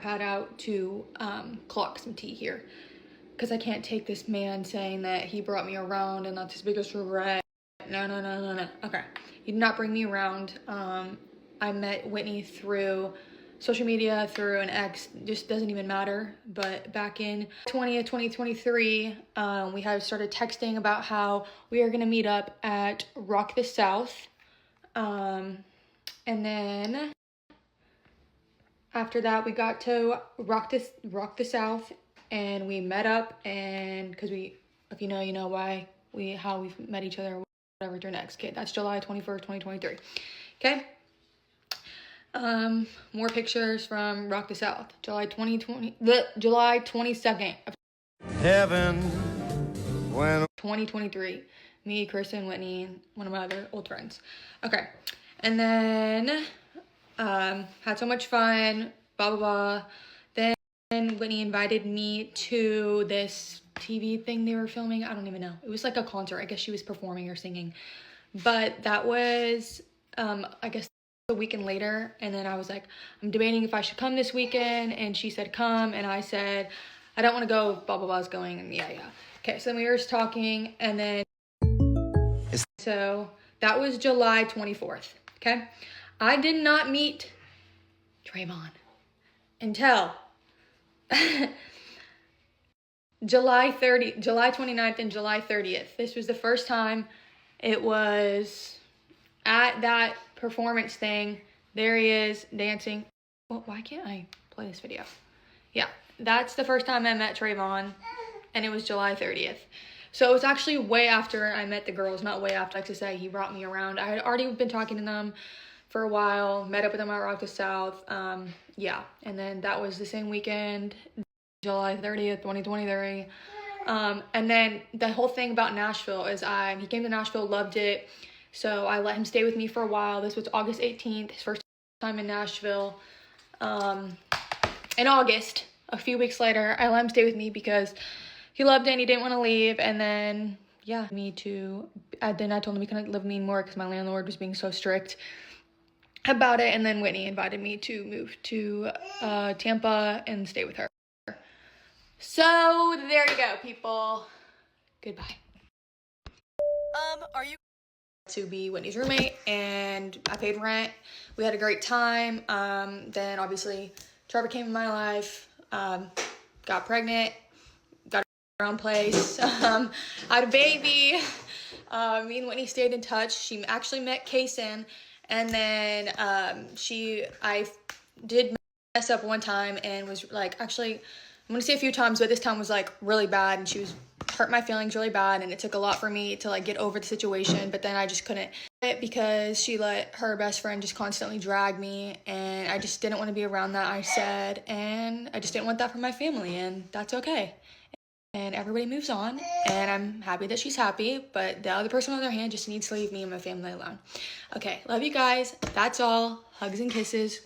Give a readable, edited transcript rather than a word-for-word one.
iPad out to clock some tea here, because I can't take this man saying that he brought me around and that's his biggest regret. No. Okay, he did not bring me around. I met Whitney through social media, through an ex, just doesn't even matter. But back in 2023, we had started texting about how we are gonna meet up at Rock the South. And then after that, we got to Rock the South, and we met up, and because if you know, you know how we've met each other, whatever your next kid. That's July 21st, 2023. Okay. More pictures from Rock the South, July 22nd of heaven when 2023. Me, Kristen, Whitney, and one of my other old friends. Okay. And then had so much fun, blah blah blah. Then Whitney invited me to this TV thing they were filming. I don't even know. It was like a concert. I guess she was performing or singing. But that was I guess a weekend later, and then I was like, I'm debating if I should come this weekend, and she said come, and I said I don't want to go, blah blah blah's going, and yeah. Okay, so then we were just talking, and then so that was July 24th. Okay, I did not meet Trayvon until July 29th and July 30th. This was the first time. It was at that performance thing. There he is dancing. Well, why can't I play this video? Yeah, that's the first time I met Trayvon, and it was July 30th. So it was actually way after I met the girls, not way after. Like to say, he brought me around. I had already been talking to them for a while, met up with them at Rock the South. Yeah, and then that was the same weekend, July 30th, 2023. And then the whole thing about Nashville is he came to Nashville, loved it. So I let him stay with me for a while. This was August 18th, his first time in Nashville. In August, a few weeks later, I let him stay with me because he loved it and he didn't want to leave. And then, yeah, then I told him he couldn't live with me anymore because my landlord was being so strict about it. And then Whitney invited me to move to Tampa and stay with her. So there you go, people. Goodbye. Are you to be Whitney's roommate, and I paid rent. We had a great time. Then obviously Trevor came in my life, got pregnant, got our own place, had a baby. Me and Whitney stayed in touch. She actually met Kaysen, and then I did mess up one time and was like, actually, I'm gonna say a few times, but this time was like really bad, and she was hurt my feelings really bad, and it took a lot for me to like get over the situation. But then I just couldn't, because she let her best friend just constantly drag me, and I just didn't want to be around that, I said, and I just didn't want that for my family, and that's okay. And everybody moves on, and I'm happy that she's happy, but the other person on the other hand just needs to leave me and my family alone. Okay, love you guys. That's all. Hugs and kisses.